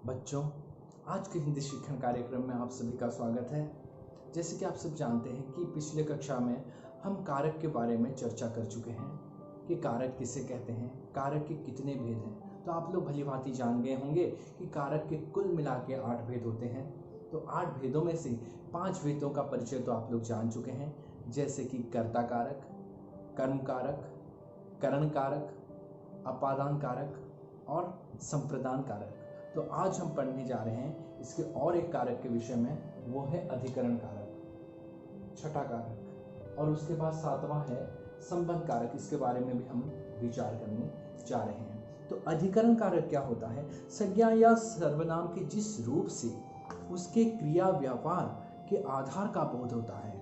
बच्चों, आज के हिंदी शिक्षण कार्यक्रम में आप सभी का स्वागत है। जैसे कि आप सब जानते हैं कि पिछले कक्षा में हम कारक के बारे में चर्चा कर चुके हैं कि कारक किसे कहते हैं, कारक के कितने भेद हैं। तो आप लोग भली भांति जान गए होंगे कि कारक के कुल मिला के 8 भेद होते हैं। तो 8 भेदों में से 5 भेदों का परिचय तो आप लोग जान चुके हैं, जैसे कि कर्ता कारक, कर्म कारक, करण कारक, अपादान कारक और संप्रदान कारक। तो आज हम पढ़ने जा रहे हैं इसके और एक कारक के विषय में, वो है अधिकरण कारक, छठा कारक, और उसके बाद 7वां है संबंध कारक। इसके बारे में भी हम विचार करने जा रहे हैं। तो अधिकरण कारक क्या होता है? संज्ञा या सर्वनाम के जिस रूप से उसके क्रिया व्यवहार के आधार का बोध होता है,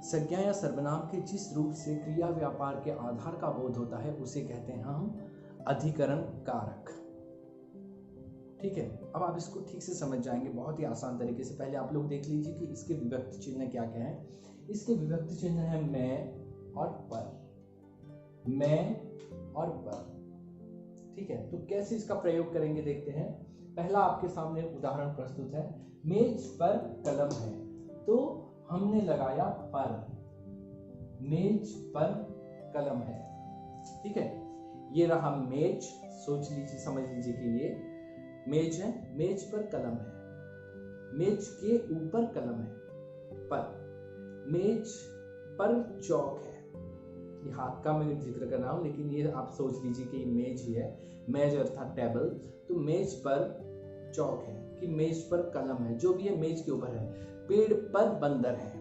संज्ञा या सर्वनाम के जिस रूप से क्रिया व्यापार के आधार का बोध होता है, उसे कहते हैं हम अधिकरण कारक। ठीक है, अब आप इसको ठीक से समझ जाएंगे बहुत ही आसान तरीके से। पहले आप लोग देख लीजिए कि इसके विभक्ति चिन्ह क्या क्या है। इसके विभक्ति चिन्ह है मैं और पर, मैं और पर। ठीक है, तो कैसे इसका प्रयोग करेंगे देखते हैं। पहला आपके सामने उदाहरण प्रस्तुत है, मेज पर कलम है, तो हमने लगाया पर, मेज पर कलम है। ठीक है, ये रहा मेज, सोच लीजिए, समझ लीजिए कि ये मेज है, मेज पर कलम है, मेज के ऊपर कलम है, पर मेज पर चौक है। ये हाथ का मैं जिक्र कर रहा हूं, लेकिन ये आप सोच लीजिए कि मेज ही है, मेज अर्थात टेबल। तो मेज पर चौक है कि मेज पर कलम है, जो भी है मेज के ऊपर है। पेड़ पर बंदर है,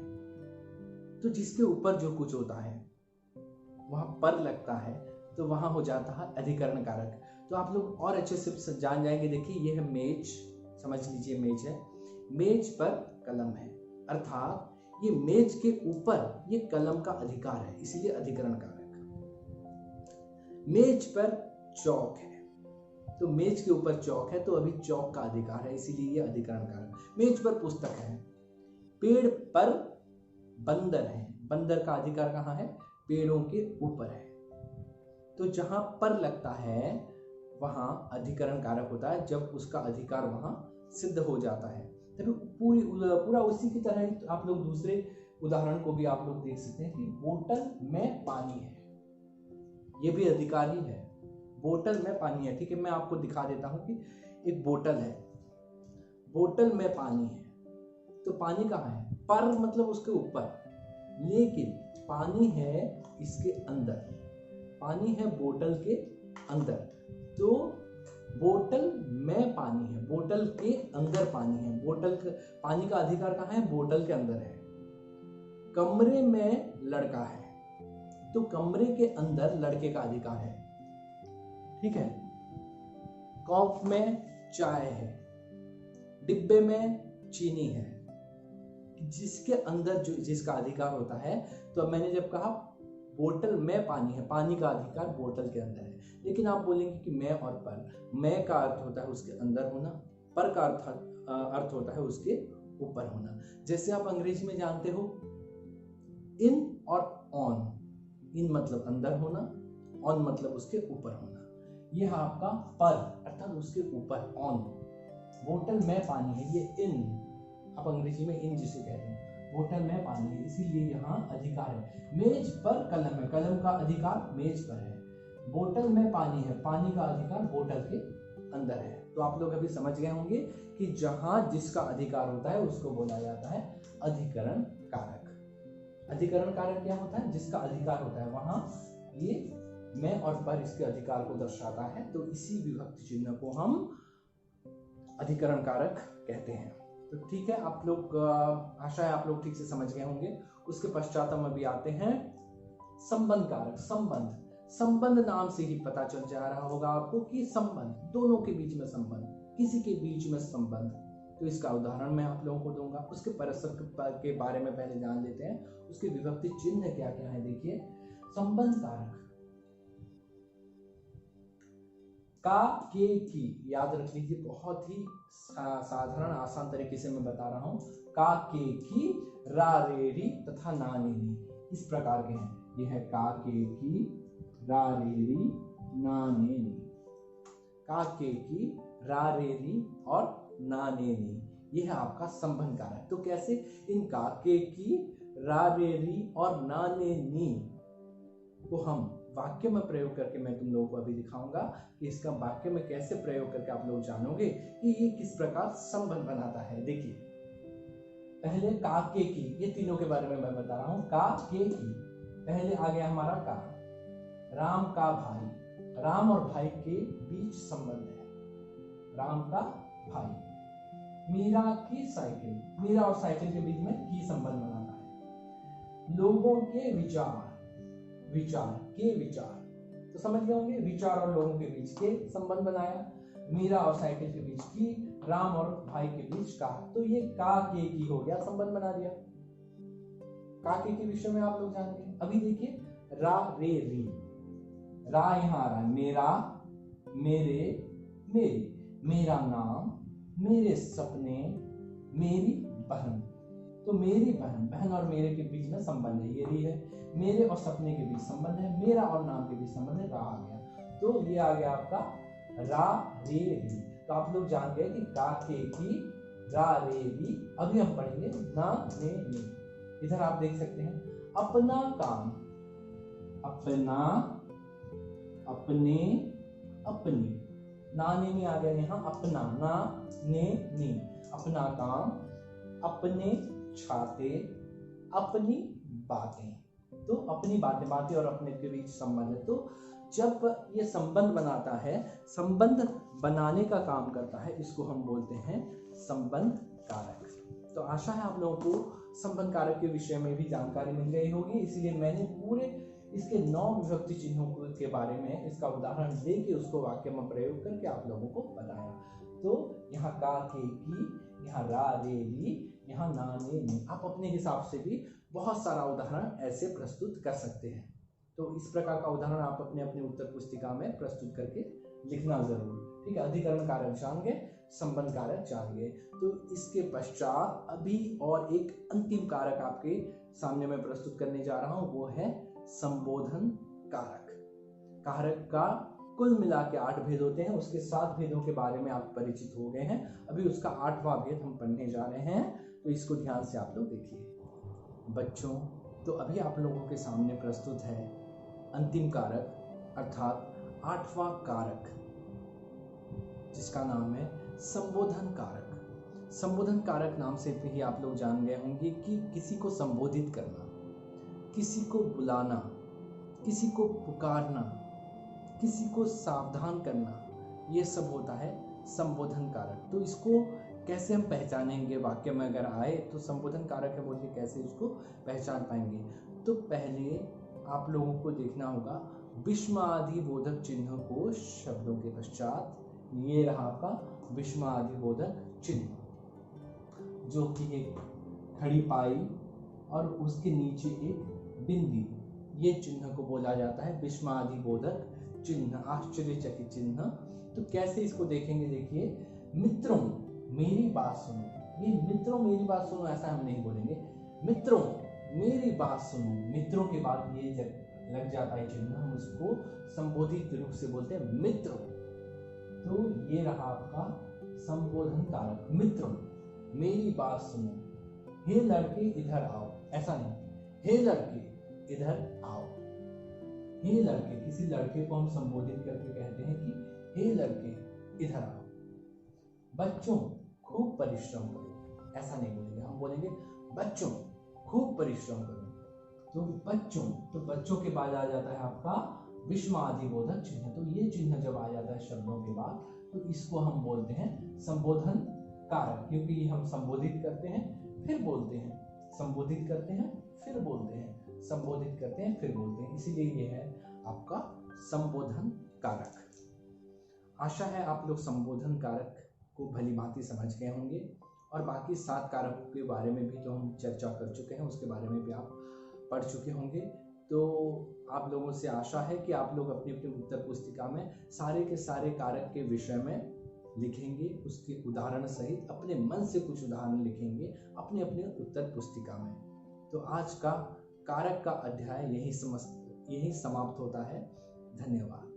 तो जिसके ऊपर जो कुछ होता है वहां पर लगता है, तो वहां हो जाता है अधिकरण कारक। तो आप लोग और अच्छे से जान जाएंगे। देखिए, ये है मेज, समझ लीजिए मेज है, मेज पर कलम है, अर्थात ये मेज के ऊपर ये कलम का अधिकार है, इसीलिए अधिकरण कारक। मेज पर चौक है, तो मेज के ऊपर चौक है, तो अभी चौक का अधिकार है, इसीलिए ये अधिकरण कारक। मेज पर पुस्तक है, पेड़ पर बंदर है, बंदर का अधिकार कहाँ है? पेड़ों के ऊपर है। तो जहां पर लगता है वहां अधिकरण कारक होता है, जब उसका अधिकार वहां सिद्ध हो जाता है। तभी पूरा उसी की तरह ही आप लोग दूसरे उदाहरण को भी आप लोग देख सकते हैं कि बोतल में पानी है, ये भी अधिकार ही है, बोतल में पानी है। ठीक है, मैं आपको दिखा देता हूं कि एक बोतल है, बोतल में पानी है, तो पानी कहाँ है? पर मतलब उसके ऊपर, लेकिन पानी है इसके अंदर, पानी है बोतल के अंदर। तो बोतल में पानी है, बोतल के अंदर पानी है, पानी का अधिकार कहाँ है? बोतल के अंदर है। कमरे में लड़का है, तो कमरे के अंदर लड़के का अधिकार है। ठीक है, कप में चाय है, डिब्बे में चीनी है, जिसके अंदर जो जिसका अधिकार होता है। तो अब मैंने जब कहा बोतल में पानी है, पानी का अधिकार बोतल के अंदर है। लेकिन आप बोलेंगे कि मैं और पर, मैं का अर्थ होता है उसके अंदर होना, पर का अर्थ होता है उसके ऊपर होना। जैसे आप अंग्रेजी में जानते हो इन और ऑन, इन मतलब अंदर होना, ऑन मतलब उसके ऊपर होना। यह आपका पर अर्थात उसके ऊपर, ऑन। बोतल में पानी है, ये इन, आप अंग्रेजी में इन जिसे कहते हैं, बोतल में पानी है, इसीलिए यहाँ अधिकार है। मेज पर कलम है, कलम का अधिकार मेज पर है। बोतल में पानी है, पानी का अधिकार बोतल के अंदर है। तो आप लोग अभी समझ गए होंगे कि जहां जिसका अधिकार होता है उसको बोला जाता है अधिकरण कारक। अधिकरण कारक क्या होता है? जिसका अधिकार होता है, वहां ये मैं और पर इसके अधिकार को दर्शाता है, तो इसी विभक्ति चिन्ह को हम अधिकरण कारक कहते हैं। तो ठीक है, आप लोग आशा है आप लोग ठीक से समझ गए होंगे। उसके पश्चात हम अभी आते हैं संबंध कारक। संबंध नाम से ही पता चल जा रहा होगा आपको कि संबंध, दोनों के बीच में संबंध, किसी के बीच में संबंध। तो इसका उदाहरण मैं आप लोगों को दूंगा। उसके परस्पर के बारे में पहले जान लेते हैं, उसके विभक्ति चिन्ह क्या क्या है। देखिए, संबंध कारक का, के, की, याद रख लीजिए, बहुत ही साधारण आसान तरीके से मैं बता रहा हूं। का, के, की, रा, रे, री तथा ना, नी, नी, इस प्रकार के हैं। यह है का, के, की, रा, रे, री, ना, ने, नी। का, के, की, रा रे री और ना ने नी, ये है आपका संबंध कारक। तो कैसे इन का, के की, रा रे री और ना ने नी को हम वाक्य में प्रयोग करके मैं तुम लोगों को अभी दिखाऊंगा कि इसका वाक्य में कैसे प्रयोग करके आप लोग जानोगे कि ये किस प्रकार संबंध बनाता है। देखिए पहले का के की, ये तीनों के बारे में मैं बता रहा हूं। का के की, पहले आ गया हमारा का, राम का भाई, राम और भाई के बीच संबंध है, राम का भाई। मीरा की साइकिल, मीरा और साइकिल के बीच में की संबंध बनाता है। लोगों के विचार, विचार के विचार, तो समझ गए होंगे, विचार और लोगों के बीच के संबंध बनाया। मीरा और साइकिल के बीच की, राम और भाई के बीच का, तो ये का के की हो गया, संबंध बना दिया। का के विषय में आप लोग जान गए। अभी देखिए रा रे री, रा यहां आ रहा है, मेरा, मेरे, मेरी, मेरा नाम, मेरे सपने, मेरी बहन। तो मेरी बहन, बहन और मेरे के बीच में संबंध है, ये री है। मेरे और सपने के बीच संबंध है, मेरा और नाम के बीच संबंध है, रा आ गया। तो ये आ गया आपका रा रे री। तो आप लोग जान गए कि का के की, रा रे री। अभी हम पढ़ेंगे ना ने नी। इधर आप देख सकते हैं अपना काम, अपना, अपने, अपनी, ना ने नी आ गया यहाँ, अपना, ना ने नी, अपना काम, अपने छाते, अपनी बातें। तो अपनी बातें, बातें और अपने के बीच संबंध है। तो जब ये संबंध बनाता है, संबंध बनाने का काम करता है, इसको हम बोलते हैं संबंध कारक। तो आशा है आप लोगों को संबंध कारक के विषय में भी जानकारी मिल गई होगी, इसलिए मैंने पूरे इसके 9 विभक्ति चिन्हों के बारे में इसका उदाहरण देके उसको वाक्य में प्रयोग करके आप लोगों को बताया। तो यहाँ का के की, यहाँ रा रे री, यहाँ ना ने नी। आप अपने हिसाब से भी बहुत सारा उदाहरण ऐसे प्रस्तुत कर सकते हैं। तो इस प्रकार का उदाहरण आप अपने अपने उत्तर पुस्तिका में प्रस्तुत करके लिखना जरूर, ठीक है। अधिकरण कारक जान गए, संबंध कारक जान गए। तो इसके पश्चात अभी और एक अंतिम कारक आपके सामने मैं प्रस्तुत करने जा रहा हूं, वो है संबोधन कारक। कारक का कुल मिला के 8 भेद होते हैं, उसके 7 भेदों के बारे में आप परिचित हो गए हैं। अभी उसका 8वां भेद हम पढ़ने जा रहे हैं, तो इसको ध्यान से आप लोग देखिए। बच्चों, तो अभी आप लोगों के सामने प्रस्तुत है अंतिम कारक अर्थात 8वां कारक, जिसका नाम है संबोधन कारक। संबोधन कारक नाम से भी आप लोग जान गए होंगे कि किसी को संबोधित करना, किसी को बुलाना, किसी को पुकारना, किसी को सावधान करना, ये सब होता है संबोधन कारक। तो इसको कैसे हम पहचानेंगे, वाक्य में अगर आए तो संबोधन कारक है बोल के कैसे इसको पहचान पाएंगे। तो पहले आप लोगों को देखना होगा विस्मयादिबोधक चिन्ह को शब्दों के पश्चात, ये रहा आपका विस्मयादिबोधक चिन्ह, जो कि एक खड़ी पाई और उसके नीचे एक बिंदी, ये चिन्ह को बोला जाता है विस्मयादिबोधक चिन्ह, आश्चर्यचकित चिन्ह। तो कैसे इसको देखेंगे, देखिए मित्रों मेरी बात सुनो, ये मित्रों मेरी बात सुनो ऐसा हम नहीं बोलेंगे, मित्रों मेरी बात सुनो। मित्रों के बाद ये जब लग जाता है चिन्ह, हम उसको संबोधित रूप से बोलते हैं मित्रों। तो ये रहा आपका संबोधन कारक, मित्रों मेरी बात सुनो। हे लड़के इधर आओ, ऐसा नहीं, हे लड़के इधर आओ। हे लड़के, किसी लड़के को हम संबोधित करके कहते हैं कि हे लड़के इधर आओ। बच्चों खूब परिश्रम करो, ऐसा नहीं बोलेंगे, हम बोलेंगे बच्चों खूब परिश्रम करो। तो बच्चों, तो बच्चों के बाद आ जाता है आपका विस्मयादिबोधक चिन्ह। तो ये चिन्ह जब आ जाता है शब्दों के बाद, तो इसको हम बोलते हैं संबोधन कारक, क्योंकि ये हम संबोधित करते हैं फिर बोलते हैं, संबोधित करते हैं फिर बोलते हैं, संबोधित करते हैं फिर बोलते हैं, इसीलिए ये है आपका संबोधन कारक। आशा है आप लोग संबोधन कारक को भली भांति समझ गए होंगे, और बाकी 7 कारकों के बारे में भी तो हम चर्चा कर चुके हैं, उसके बारे में भी आप पढ़ चुके होंगे। तो आप लोगों से आशा है कि आप लोग अपनी अपनी उत्तर पुस्तिका में सारे के सारे कारक के विषय में लिखेंगे, उसके उदाहरण सहित अपने मन से कुछ उदाहरण लिखेंगे अपने अपने उत्तर पुस्तिका में। तो आज का कारक का अध्याय यही समाप्त होता है। धन्यवाद।